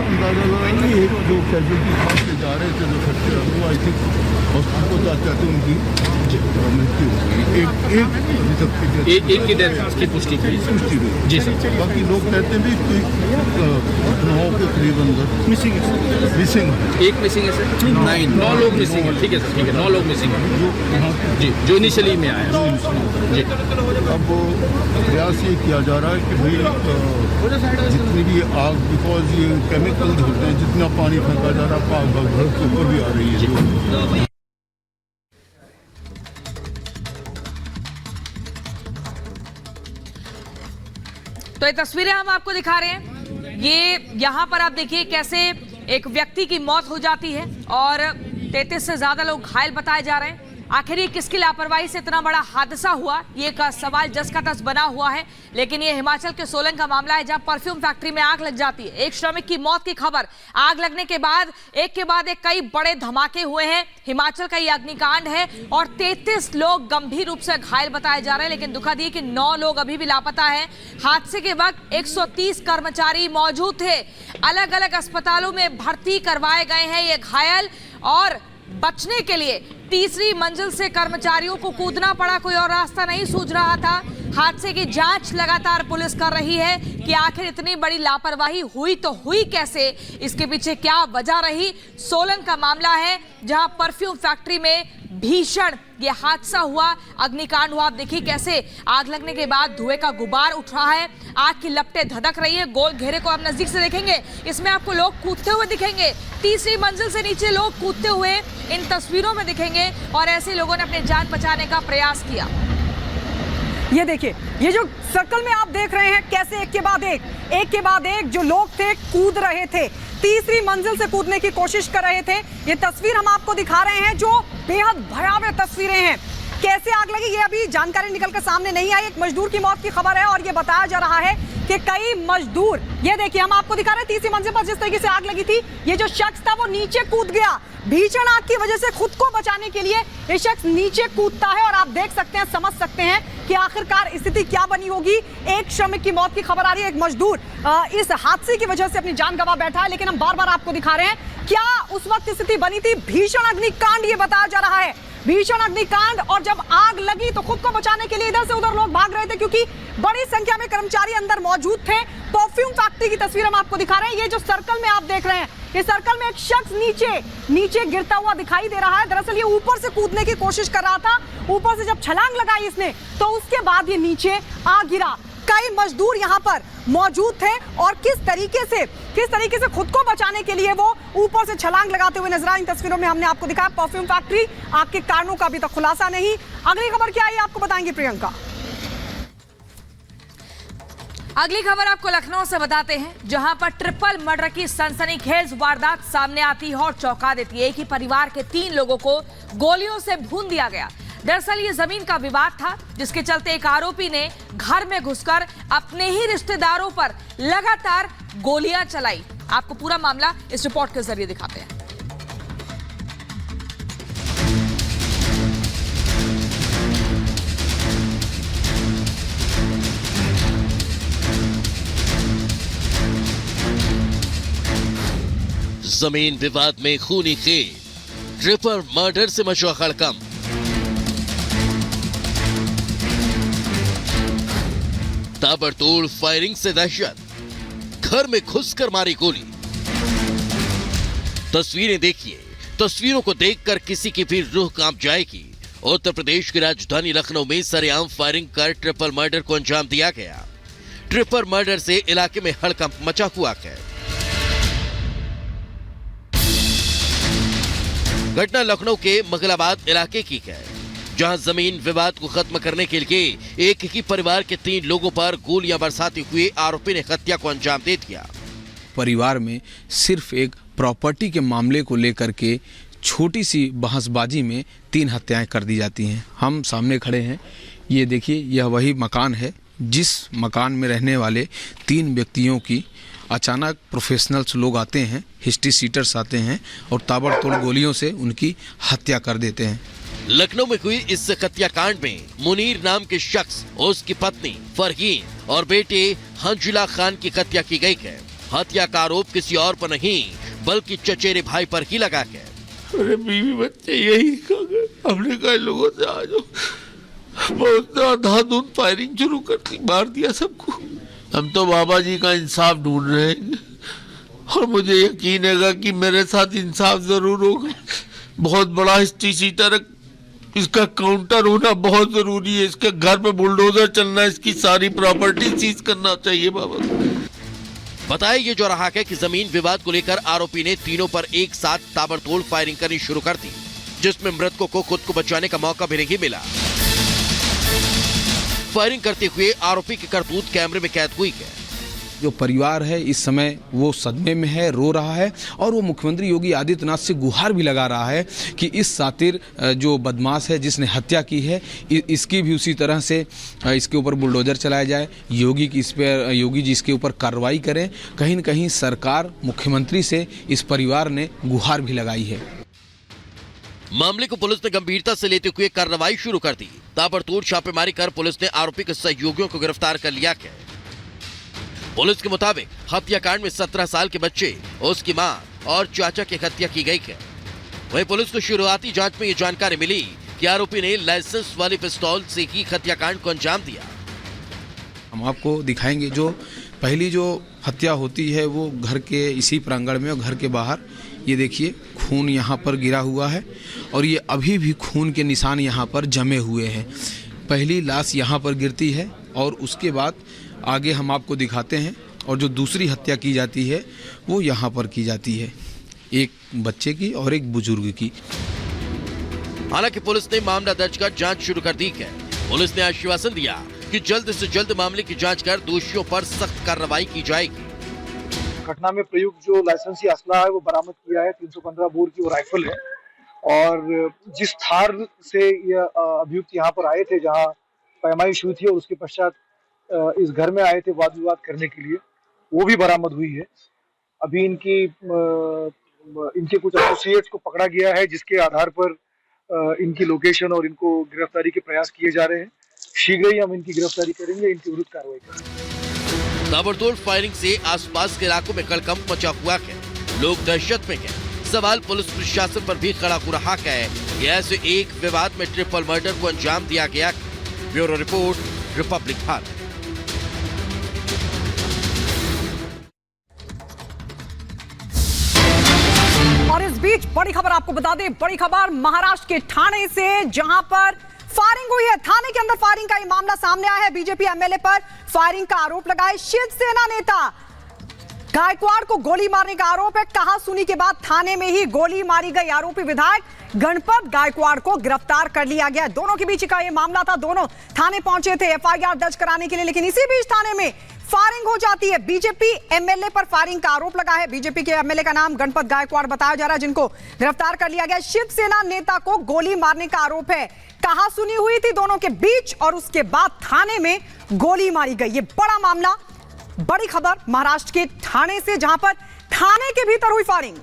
अंदाजा लगा कि एक जो कैजुअलिटी खास के जा रहे थे जो खर्चे वो आई थिंक हॉस्पिटल को जाते जाते उनकी मृत्यु हो गई। एक अभी तक एक की डेथ की पुष्टि की पुष्टि हुई जी सर। बाकी लोग कहते भी कोई 9 के करीब अंदर मिसिंग एक मिसिंग है सर, 9 लोग मिसिंग है। ठीक है सर, ठीक है, 9 लोग मिसिंग है जो यहाँ जी, जो इनिशियली में आया जी। अब प्रयास ये किया जा रहा है कि भाई जितनी भी आग, बिकॉज ये केमिकल्स होते हैं, जितना पानी फेंका जा रहा है आग घर के ऊपर भी आ रही है जो। तो ये तस्वीरें हम आपको दिखा रहे हैं। ये यहाँ पर आप देखिए कैसे एक व्यक्ति की मौत हो जाती है और 33 से ज्यादा लोग घायल बताए जा रहे हैं। आखिर ये किसकी लापरवाही से इतना बड़ा हादसा हुआ, ये का सवाल जस का तस बना हुआ है। लेकिन ये हिमाचल के सोलन का मामला है, जहां परफ्यूम फैक्ट्री में आग लग जाती है। एक श्रमिक की मौत की खबर, आग लगने के बाद एक कई बड़े धमाके हुए हैं। हिमाचल का ये अग्निकांड है और 33 लोग गंभीर रूप से घायल बताए जा रहे हैं। लेकिन दुखद ये कि 9 लोग अभी भी लापता हैं। हादसे के वक्त 130 कर्मचारी मौजूद थे, अलग अलग अस्पतालों में भर्ती करवाए गए हैं ये घायल। और बचने के लिए तीसरी मंजिल से कर्मचारियों को कूदना पड़ा, कोई और रास्ता नहीं सूझ रहा था। हादसे की जांच लगातार पुलिस कर रही है कि आखिर इतनी बड़ी लापरवाही हुई तो हुई कैसे, इसके पीछे क्या वजह रही। सोलन का मामला है जहां परफ्यूम फैक्ट्री में भीषण ये हादसा हुआ, अग्निकांड हुआ। आप देखिए कैसे आग लगने के बाद धुएं का गुबार उठ रहा है, आग की लपटें धधक रही है। गोल घेरे को आप नजदीक से देखेंगे, इसमें आपको लोग कूदते हुए दिखेंगे। तीसरी मंजिल से नीचे लोग कूदते हुए इन तस्वीरों में दिखेंगे और ऐसे लोगों ने अपनी जान बचाने का प्रयास किया। ये देखिए, ये जो सर्कल में आप देख रहे हैं कैसे एक के बाद एक जो लोग थे कूद रहे थे, तीसरी मंजिल से कूदने की कोशिश कर रहे थे। ये तस्वीर हम आपको दिखा रहे हैं जो बेहद भयावह तस्वीरें हैं। कैसे आग लगी ये अभी जानकारी निकलकर सामने नहीं आई। एक मजदूर की मौत की खबर है और ये बताया जा रहा है कि कई मजदूर, ये देखिए हम आपको दिखा रहे हैं तीसरी मंजिल पर जिस तरीके से आग लगी थी, ये जो शख्स था वो नीचे कूद गया। भीषण आग की वजह से खुद को बचाने के लिए ये शख्स नीचे कूदता है और आप देख सकते हैं, समझ सकते हैं कि आखिरकार स्थिति क्या बनी होगी। एक श्रमिक की मौत की खबर आ रही है, एक मजदूर इस हादसे की वजह से अपनी जान गंवा बैठा है। लेकिन हम बार बार आपको दिखा रहे हैं क्या उस वक्त स्थिति बनी थी। भीषण अग्निकांड ये बताया जा रहा है, भीषण अग्निकांड। और जब आग लगी तो खुद को बचाने के लिए इधर से उधर लोग भाग रहे थे क्योंकि बड़ी संख्या में कर्मचारी अंदर मौजूद थे। परफ्यूम फैक्ट्री की तस्वीर हम आपको दिखा रहे हैं। ये जो सर्कल में आप देख रहे हैं, इस सर्कल में एक शख्स नीचे गिरता हुआ दिखाई दे रहा है। दरअसल ये ऊपर से कूदने की कोशिश कर रहा था, ऊपर से जब छलांग लगाई इसने तो उसके बाद ये नीचे आ गिरा। कई मजदूर यहाँ पर मौजूद थे और किस तरीके से खुद को बचाने के लिए वो ऊपर से छलांग लगाते हुए नजर आए। इन तस्वीरों में हमने आपको दिखाया। परफ्यूम फैक्ट्री, आग के कारणों का अभी तक खुलासा नहीं। अगली खबर क्या है आपको बताएंगे प्रियंका। अगली खबर आपको लखनऊ से बताते हैं, जहां पर ट्रिपल मर्डर की सनसनीखेज वारदात सामने आती है और चौंका देती है। एक ही परिवार के 3 लोगों को गोलियों से भून दिया गया। दरअसल ये जमीन का विवाद था, जिसके चलते एक आरोपी ने घर में घुसकर अपने ही रिश्तेदारों पर लगातार गोलियां चलाई। आपको पूरा मामला इस रिपोर्ट के जरिए दिखाते हैं। जमीन विवाद में खूनी खेल, ट्रिपल मर्डर से मचा हड़कंप। ताबड़तोड़ फायरिंग से दहशत, घर में घुसकर मारी गोली। तस्वीरें देखिए, तस्वीरों को देखकर किसी की भी रूह कांप जाएगी। उत्तर प्रदेश की राजधानी लखनऊ में सरेआम फायरिंग कर ट्रिपल मर्डर को अंजाम दिया गया। ट्रिपल मर्डर से इलाके में हड़कंप मचा हुआ है। घटना लखनऊ के मंगलाबाद इलाके की है, जहां जमीन विवाद को खत्म करने के लिए एक ही परिवार के 3 लोगों पर गोलियां बरसाते हुए आरोपी ने हत्या को अंजाम दे दिया। परिवार में सिर्फ एक प्रॉपर्टी के मामले को लेकर के छोटी सी बहसबाजी में 3 हत्याएं कर दी जाती हैं। हम सामने खड़े हैं, ये देखिए, यह वही मकान है जिस मकान में रहने वाले 3 व्यक्तियों की अचानक प्रोफेशनल्स लोग आते हैं, हिस्ट्री सीटर्स आते हैं और ताबड़तोड़ गोलियों से उनकी हत्या कर देते हैं। लखनऊ में हुई इस हत्याकांड में मुनीर नाम के शख्स, उसकी पत्नी फरहीन और बेटे हंजुला खान की हत्या की गई है। हत्या का आरोप किसी और पर नहीं बल्कि चचेरे भाई पर ही लगा है। अरे बीवी बच्चे यही हमने कहा लोगों से आ जाओ, बहुत अंधाधुंध फायरिंग शुरू कर दी, मार दिया सबको। हम तो बाबा जी का इंसाफ ढूंढ रहे हैं और मुझे यकीन है कि मेरे साथ इंसाफ जरूर होगा। बहुत बड़ा हिस्ट्री शीटर, इसका काउंटर होना बहुत जरूरी है। इसके घर पे बुलडोजर चलना, इसकी सारी प्रॉपर्टी सीज करना चाहिए बाबा। बताया ये जो रहा है कि जमीन विवाद को लेकर आरोपी ने तीनों पर एक साथ ताबड़तोड़ फायरिंग करनी शुरू कर दी, जिसमें मृतकों को खुद को बचाने का मौका भी नहीं मिला। फायरिंग करते हुए आरोपी की करतूत कैमरे में कैद हुई है। जो परिवार है इस समय वो सदमे में है, रो रहा है और वो मुख्यमंत्री योगी आदित्यनाथ से गुहार भी लगा रहा है कि इस सातिर जो बदमाश है जिसने हत्या की है इसकी भी उसी तरह से इसके ऊपर बुलडोजर चलाया जाए। योगी जी इसके ऊपर कार्रवाई करें। कहीं न कहीं सरकार, मुख्यमंत्री से इस परिवार ने गुहार भी लगाई है। मामले को पुलिस ने गंभीरता से लेते हुए कार्रवाई शुरू कर दी। ताबड़तोड़ छापेमारी कर पुलिस ने आरोपी के सहयोगियों को गिरफ्तार कर लिया है। पुलिस के मुताबिक हत्याकांड में 17 साल के बच्चे, उसकी मां और चाचा की हत्या की गई है। वहीं पुलिस को शुरुआती जांच में ये जानकारी मिली कि आरोपी ने लाइसेंस वाली पिस्तौल से ही हत्याकांड को अंजाम दिया। हम आपको दिखाएंगे जो पहली जो हत्या होती है वो घर के इसी प्रांगण में और घर के बाहर। ये देखिए खून यहाँ पर गिरा हुआ है और ये अभी भी खून के निशान यहाँ पर जमे हुए हैं। पहली लाश यहाँ पर गिरती है और उसके बाद आगे हम आपको दिखाते हैं। और जो दूसरी हत्या की जाती है वो यहाँ पर की जाती है, एक बच्चे की और एक बुजुर्ग की। हालांकि पुलिस ने मामला दर्ज कर जांच शुरू कर दी है। पुलिस ने आश्वासन दिया कि जल्द से जल्द मामले की जांच कर दोषियों पर सख्त कार्रवाई की जाएगी। घटना में प्रयुक्त जो लाइसेंसी असला है वो बरामद किया है। 315 बोर की वो राइफल है और जिस थार से यह अभियुक्त यहाँ पर आए थे, जहाँ पैमाइश हुई थी और उसके पश्चात इस घर में आए थे वाद विवाद करने के लिए, वो भी बरामद हुई है। अभी इनके कुछ एसोसिएट्स को पकड़ा गया है, जिसके आधार पर इनकी लोकेशन और इनको गिरफ्तारी के प्रयास किए जा रहे हैं। शीघ्र ही हम इनकी गिरफ्तारी करेंगे, इनके विरुद्ध कार्रवाई करेंगे। ताबड़तोड़ फायरिंग से आसपास के इलाकों में हड़कंप मचा हुआ है। लोग दहशत में हैं। सवाल पुलिस प्रशासन पर भी खड़ा हो रहा है कि ऐसे एक विवाद में ट्रिपल मर्डर को अंजाम दिया गया। Bureau report, Republic Bharat. और इस बीच बड़ी खबर आपको बता दें, बड़ी खबर महाराष्ट्र के ठाणे से, जहां पर फायरिंग हुई है। थाने के अंदर फायरिंग का ये मामला सामने आया है। बीजेपी एमएलए पर फायरिंग का आरोप लगाए शिवसेना नेता गायकवाड़ को गोली मारने का आरोप है। कहा सुनी के बाद थाने में ही गोली मारी गई। आरोपी विधायक गणपत गायकवाड़ को गिरफ्तार कर लिया गया। दोनों के बीच का ये मामला था। दोनों थाने पहुंचे थे एफआईआर दर्ज कराने के लिए, लेकिन इसी बीच थाने में फायरिंग हो जाती है। बीजेपी एमएलए पर फायरिंग का आरोप लगा है। बीजेपी के एमएलए का नाम गणपत गायकवाड़ बताया जा रहा है, जिनको गिरफ्तार कर लिया गया। शिवसेना नेता को गोली मारने का आरोप है। कहा सुनी हुई थी दोनों के बीच और उसके बाद थाने में गोली मारी गई। ये बड़ा मामला, बड़ी खबर महाराष्ट्र के ठाणे से, जहां पर थाने के भीतर हुई फायरिंग।